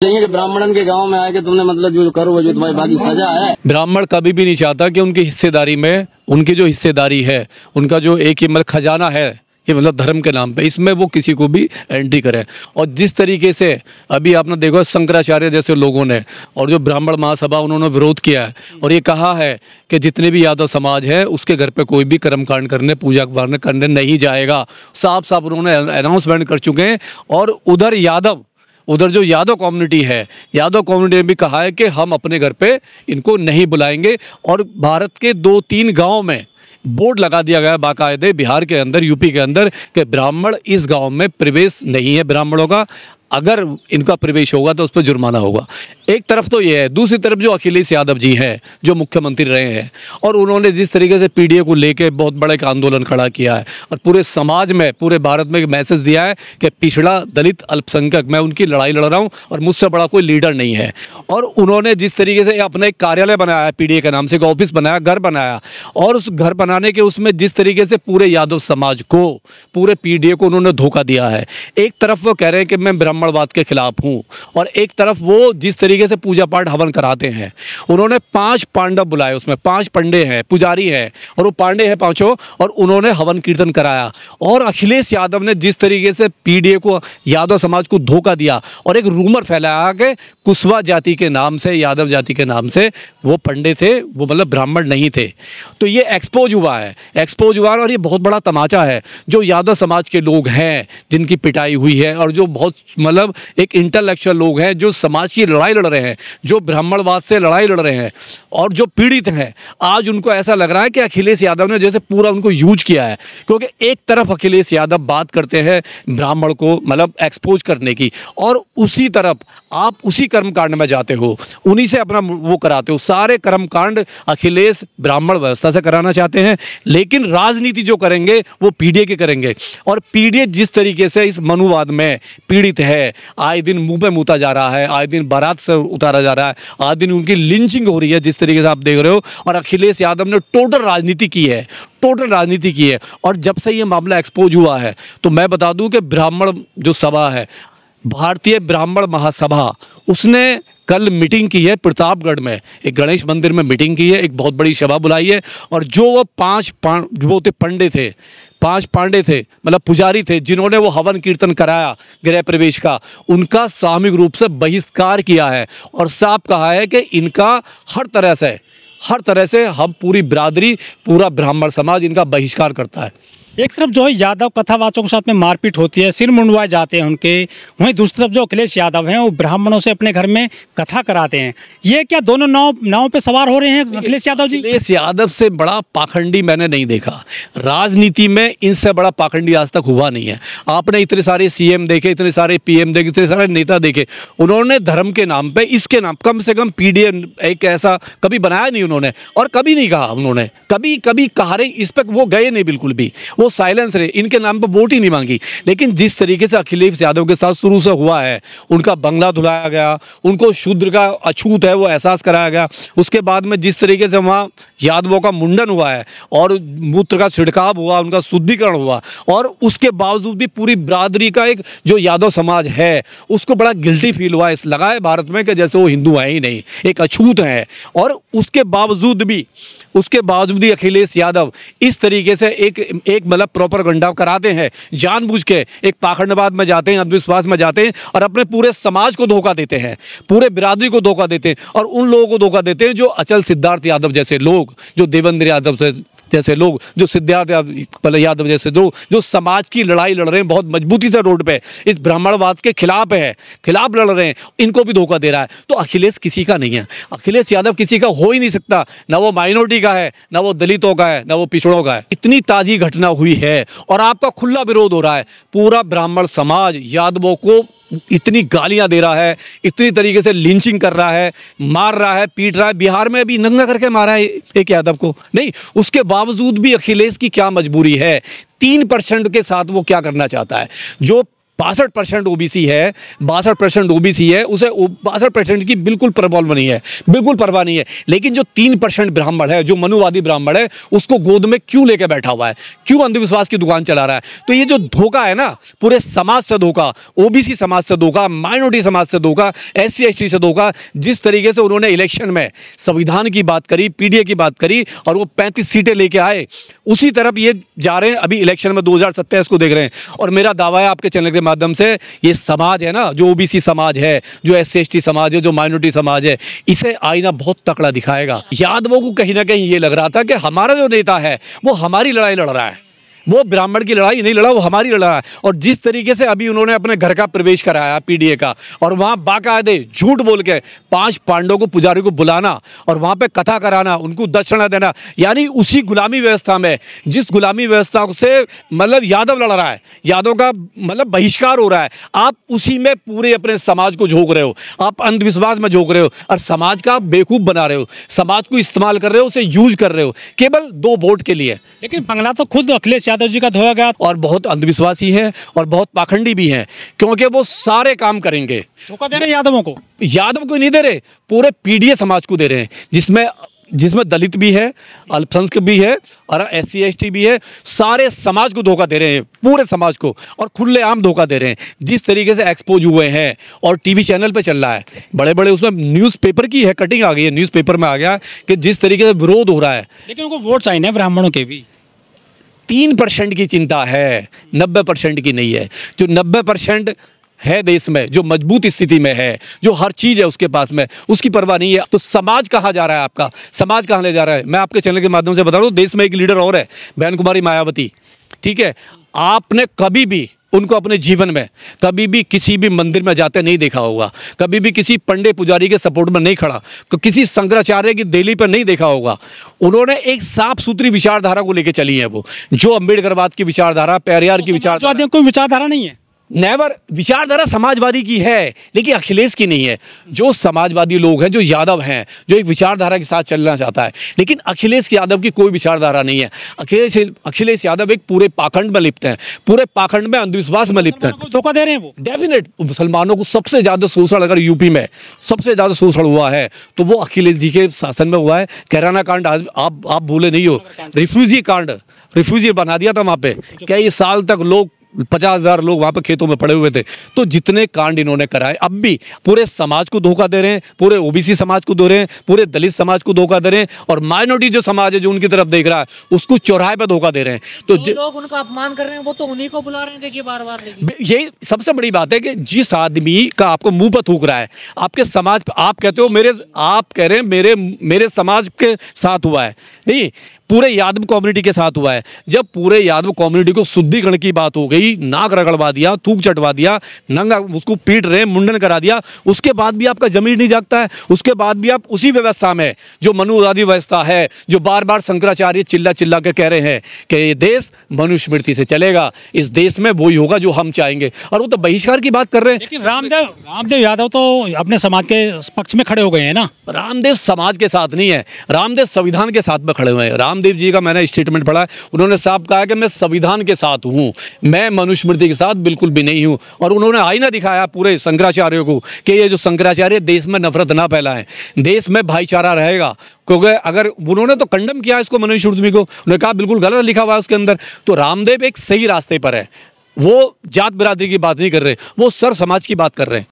चाहिए कि ब्राह्मणन के गांव में आके तुमने मतलब जो करो वो जो तुम्हारी बाकी सजा है। ब्राह्मण कभी भी नहीं चाहता कि उनकी हिस्सेदारी में, उनकी जो हिस्सेदारी है, उनका जो एक ये मतलब खजाना है, ये मतलब धर्म के नाम पे, इसमें वो किसी को भी एंट्री करे। और जिस तरीके से अभी आपने देखा शंकराचार्य जैसे लोगों ने और जो ब्राह्मण महासभा उन्होंने विरोध किया है और ये कहा है कि जितने भी यादव समाज है उसके घर पे कोई भी कर्मकांड करने, पूजा करने नहीं जाएगा। साफ साफ उन्होंने अनाउंसमेंट कर चुके हैं। और उधर जो यादव कम्युनिटी है, यादव कम्युनिटी ने भी कहा है कि हम अपने घर पे इनको नहीं बुलाएंगे। और भारत के 2-3 गांव में बोर्ड लगा दिया गया बाकायदे, बिहार के अंदर, यूपी के अंदर, कि ब्राह्मण इस गांव में प्रवेश नहीं है ब्राह्मणों का। अगर इनका प्रवेश होगा तो उस पर जुर्माना होगा। एक तरफ तो ये है, दूसरी तरफ जो अखिलेश यादव जी हैं जो मुख्यमंत्री रहे हैं और उन्होंने जिस तरीके से पीडीए को लेके बहुत बड़ा एक आंदोलन खड़ा किया है और पूरे समाज में, पूरे भारत में एक मैसेज दिया है कि पिछड़ा, दलित, अल्पसंख्यक, मैं उनकी लड़ाई लड़ रहा हूँ और मुझसे बड़ा कोई लीडर नहीं है। और उन्होंने जिस तरीके से अपना एक कार्यालय बनाया है, पीडीए के नाम से एक ऑफिस बनाया, घर बनाया, और उस घर बनाने के उसमें जिस तरीके से पूरे यादव समाज को, पूरे पीडीए को उन्होंने धोखा दिया है। एक तरफ वो कह रहे हैं कि मैं ब्राह्मणवाद के खिलाफ हूं और एक तरफ वो जिस तरीके से पूजा पाठ हवन कराते हैं। उन्होंने 5 पांडव बुलाए, उसमें 5 पंडे हैं, पुजारी हैं, और वो पांडे हैं 5, और उन्होंने हवन कीर्तन कराया। और अखिलेश यादव ने जिस तरीके से पीडीए को, यादव समाज को धोखा दिया और एक रूमर फैलाया कि कुशवा जाति के नाम से, यादव जाति के नाम से वो पंडे थे, वो मतलब ब्राह्मण नहीं थे। तो ये एक्सपोज हुआ है, और ये बहुत बड़ा तमाचा है। जो यादव समाज के लोग हैं जिनकी पिटाई हुई है और जो बहुत मतलब एक इंटेलेक्चुअल लोग हैं जो समाज की लड़ाई लड़ रहे हैं, जो ब्राह्मणवाद से लड़ाई लड़ रहे हैं और जो पीड़ित हैं, आज उनको ऐसा लग रहा है कि अखिलेश यादव ने जैसे पूरा उनको यूज किया है। क्योंकि एक तरफ अखिलेश यादव बात करते हैं ब्राह्मण को मतलब एक्सपोज करने की, और उसी तरफ आप उसी कर्मकांड में जाते हो, उन्हीं से अपना वो कराते हो। सारे कर्मकांड अखिलेश ब्राह्मण व्यवस्था से कराना चाहते हैं, लेकिन राजनीति जो करेंगे वो पीडीए के करेंगे। और पीडीए जिस तरीके से इस मनुवाद में पीड़ित है, आए दिन मुंह पे मूता जा रहा है, आए दिन बारात से उतारा जा रहा है, आए दिन उनकी लिंचिंग हो रही है जिस तरीके से आप देख रहे हो। और अखिलेश यादव ने टोटल राजनीति की है। और जब से ये मामला एक्सपोज हुआ है तो मैं बता दूं कि ब्राह्मण जो सभा है, भारतीय ब्राह्मण महासभा, उसने कल मीटिंग की है प्रतापगढ़ में, एक गणेश मंदिर में मीटिंग की है, एक बहुत बड़ी सभा बुलाई है। और जो वो 5 पंडे थे, 5 पांडे थे, मतलब पुजारी थे, जिन्होंने वो हवन कीर्तन कराया गृह प्रवेश का, उनका सामूहिक रूप से बहिष्कार किया है और साफ कहा है कि इनका हर तरह से हम पूरी बिरादरी, पूरा ब्राह्मण समाज इनका बहिष्कार करता है। एक तरफ जो है यादव कथावाचकों के साथ में मारपीट होती है, सिर मुंडवाए जाते हैं उनके, वहीं दूसरी तरफ जो अखिलेश यादव हैं वो ब्राह्मणों से अपने घर में कथा कराते हैं। ये क्या दोनों नाव पे सवार हो रहे हैं अखिलेश यादव जी? अखिलेश यादव से बड़ा पाखंडी मैंने नहीं देखा राजनीति में, इनसे बड़ा पाखंडी आज तक हुआ नहीं है। आपने इतने सारे सीएम देखे, इतने सारे पीएम देखे, इतने सारे नेता देखे, उन्होंने धर्म के नाम पे, इसके नाम, कम से कम पीडीए एक ऐसा कभी बनाया नहीं उन्होंने, और कभी नहीं कहा उन्होंने, कभी कहा रहे, इस पर वो गए नहीं बिल्कुल भी, वो साइलेंस रहे, इनके नाम पर वोट ही नहीं मांगी। लेकिन जिस तरीके से अखिलेश यादव के साथ शुरू से हुआ है, उनका बंगला धुलाया गया, उनको शूद्र का अछूत है वो एहसास कराया गया, उसके बाद में जिस तरीके से वहाँ यादवों का मुंडन हुआ है और मूत्र का छिड़काव हुआ, उनका शुद्धिकरण हुआ, और उसके बावजूद भी पूरी बिरादरी का एक जो यादव समाज है उसको बड़ा गिल्टी फील हुआ, इस लगा है भारत में कि जैसे वो हिंदू है ही नहीं, एक अछूत है। और उसके बावजूद भी अखिलेश यादव इस तरीके से एक मतलब प्रॉपर गंडा कराते हैं, जानबूझ के एक पाखंडवाद में जाते हैं, अंधविश्वास में जाते हैं और अपने पूरे समाज को धोखा देते हैं, पूरे बिरादरी को धोखा देते हैं, और उन लोगों को धोखा देते हैं जो अचल सिद्धार्थ यादव जैसे लोग, जो देवेंद्र यादव जैसे लोग, जो सिद्धार्थ यादव जैसे लोग, जो समाज की लड़ाई लड़ रहे हैं बहुत मजबूती से रोड पे, इस ब्राह्मणवाद के खिलाफ लड़ रहे हैं, इनको भी धोखा दे रहा है। तो अखिलेश किसी का नहीं है, अखिलेश यादव किसी का हो ही नहीं सकता, ना वो माइनॉरिटी का है, ना वो दलितों का है, ना वो पिछड़ों का है। इतनी ताजी घटना हुई है और आपका खुला विरोध हो रहा है। पूरा ब्राह्मण समाज यादवों को इतनी गालियां दे रहा है, इतनी तरीके से लिंचिंग कर रहा है, मार रहा है, पीट रहा है। बिहार में अभी नंगा करके मारा है एक यादव को, नहीं, उसके बावजूद भी अखिलेश की क्या मजबूरी है, 3% के साथ वो क्या करना चाहता है। जो 65% ओबीसी है, 62% ओबीसी है, उसे 62% की बिल्कुल परवाह नहीं है, बिल्कुल परवाह नहीं है। लेकिन जो 3% ब्राह्मण है, जो मनुवादी ब्राह्मण है, उसको गोद में क्यों लेके बैठा हुआ है, क्यों अंधविश्वास की दुकान चला रहा है? तो ये जो धोखा है ना, पूरे समाज से धोखा, ओबीसी समाज से धोखा, माइनॉरिटी समाज से धोखा, SC ST से धोखा। जिस तरीके से उन्होंने इलेक्शन में संविधान की बात करी, PDA की बात करी और वो 35 सीटें लेके आए, उसी तरफ ये जा रहे हैं। अभी इलेक्शन में 2027 को देख रहे हैं। और मेरा दावा है आपके चैनल के माध्यम से, ये समाज है ना, जो ओबीसी समाज है, जो SC ST समाज है, जो माइनॉरिटी समाज है, इसे आईना बहुत तकड़ा दिखाएगा। यादवों को कहीं ना कहीं ये लग रहा था कि हमारा जो नेता है वो हमारी लड़ाई लड़ रहा है, वो ब्राह्मण की लड़ाई नहीं लड़ा, वो हमारी लड़ा है। और जिस तरीके से अभी उन्होंने अपने घर का प्रवेश कराया PDA का, और वहाँ बाकायदे झूठ बोल के 5 पांडवों को, पुजारी को बुलाना और वहाँ पे कथा कराना, उनको दक्षिणा देना, यानी उसी गुलामी व्यवस्था में, जिस गुलामी व्यवस्था से मतलब यादव लड़ रहा है, यादव का मतलब बहिष्कार हो रहा है, आप उसी में पूरे अपने समाज को झोंक रहे हो, आप अंधविश्वास में झोंक रहे हो और समाज का बेवकूफ़ बना रहे हो, समाज को इस्तेमाल कर रहे हो, उसे यूज कर रहे हो केवल 2 वोट के लिए। लेकिन बंगला तो खुद अखिलेश यादव जी का धोया गया, और बहुत अंधविश्वासी है और बहुत पाखंडी भी हैं, क्योंकि वो सारे काम करेंगे। धोखा दे रहे यादवों को, यादव को नहीं दे रहे, पूरे PDA समाज को दे रहे हैं, जिसमें दलित भी है, अल्पसंख्यक भी है और SC ST भी है। सारे समाज को धोखा दे रहे हैं, पूरे समाज को, और खुलेआम धोखा दे रहे हैं। जिस तरीके से एक्सपोज हुए हैं और TV चैनल पे चल रहा है, बड़े बड़े उसमें न्यूज़पेपर की है कटिंग आ गई है, न्यूज़पेपर में आ गया कि जिस तरीके से विरोध हो रहा है। लेकिन उनको वोट चाहिए ना ब्राह्मणों के भी। 3% की चिंता है, 90% की नहीं है। जो 90% है देश में, जो मजबूत स्थिति में है, जो हर चीज़ है उसके पास में, उसकी परवाह नहीं है। तो समाज कहाँ जा रहा है आपका, समाज कहाँ ले जा रहा है? मैं आपके चैनल के माध्यम से बता रहा हूँ, देश में एक लीडर और है, बहन कुमारी मायावती, ठीक है। आपने कभी भी उनको अपने जीवन में कभी भी किसी भी मंदिर में जाते नहीं देखा होगा, कभी भी किसी पंडित पुजारी के सपोर्ट में नहीं खड़ा, किसी शंकराचार्य की देली पर नहीं देखा होगा। उन्होंने एक साफ सुथरी विचारधारा को लेकर चली है, वो जो अम्बेडकरवाद की विचारधारा, पेरियार की विचारधारा। कोई विचारधारा नहीं है, नेवर। विचारधारा समाजवादी की है, लेकिन अखिलेश की नहीं है। जो समाजवादी लोग हैं, जो यादव हैं, जो एक विचारधारा के साथ चलना चाहता है, लेकिन अखिलेश यादव की कोई विचारधारा नहीं है। अखिलेश यादव एक पूरे पाखंड में लिप्त हैं, पूरे पाखंड में, अंधविश्वास में लिप्त हैं, धोखा दे रहे हैं वो। डेफिनेट मुसलमानों को सबसे ज़्यादा शोषण, अगर यूपी में सबसे ज़्यादा शोषण हुआ है तो वो अखिलेश जी के शासन में हुआ है। कैराना कांड आप भूले नहीं हो, रिफ्यूजी कांड, रिफ्यूजी बना दिया था वहाँ पे, कई साल तक लोग 50,000 लोग वहां पर खेतों में पड़े हुए थे। तो जितने कांड इन्होंने कराए, अब भी पूरे समाज को धोखा दे रहे हैं, पूरे ओबीसी समाज को दे रहे हैं, पूरे दलित समाज को धोखा दे रहे हैं, और माइनॉरिटी जो समाज है, जो उनकी तरफ देख रहा है, उसको चौराहे पर धोखा दे रहे हैं। तो लोग उनका अपमान कर रहे हैं, वो तो उन्हीं को बुला रहे हैं, देखिए बार बार। यही सबसे बड़ी बात है कि जिस आदमी का आपको मुंह पर थूक रहा है, आपके समाज, आप कहते हो आप कह रहे हैं मेरे समाज के साथ हुआ है, नहीं, पूरे यादव कम्युनिटी के साथ हुआ है। जब पूरे यादव कम्युनिटी को शुद्धिकरण की बात हो गई, नाक रगड़वा दिया, थूक चटवा दिया, नंगा उसको पीट रहे, मुंडन करा दिया, उसके बाद भी आपका जमीन नहीं जागता है। उसके बाद भी आप उसी व्यवस्था में, जो मनुवादी व्यवस्था है, जो बार बार शंकराचार्य चिल्ला चिल्ला के कह रहे हैं कि ये देश मनुस्मृति से चलेगा, इस देश में वही होगा जो हम चाहेंगे, और वो तो बहिष्कार की बात कर रहे हैं। लेकिन रामदेव यादव तो अपने समाज के पक्ष में खड़े हो गए हैं ना। रामदेव समाज के साथ नहीं है, रामदेव संविधान के साथ में खड़े हुए हैं। रामदेव जी का मैंने स्टेटमेंट पढ़ा है, उन्होंने साफ कहा कि मैं संविधान के साथ हूं, मैं मनुस्मृति के साथ बिल्कुल भी नहीं हूं। और उन्होंने आईना दिखाया पूरे शंकराचार्यों को कि ये जो शंकराचार्य देश में नफरत ना फैलाएं, देश में भाईचारा रहेगा। क्योंकि अगर उन्होंने तो कंडम किया इसको, मनुस्मृति को, उन्होंने कहा बिल्कुल गलत लिखा हुआ है उसके अंदर। तो रामदेव एक सही रास्ते पर है, वो जात बिरादरी की बात नहीं कर रहे, वो सर्व समाज की बात कर रहे हैं।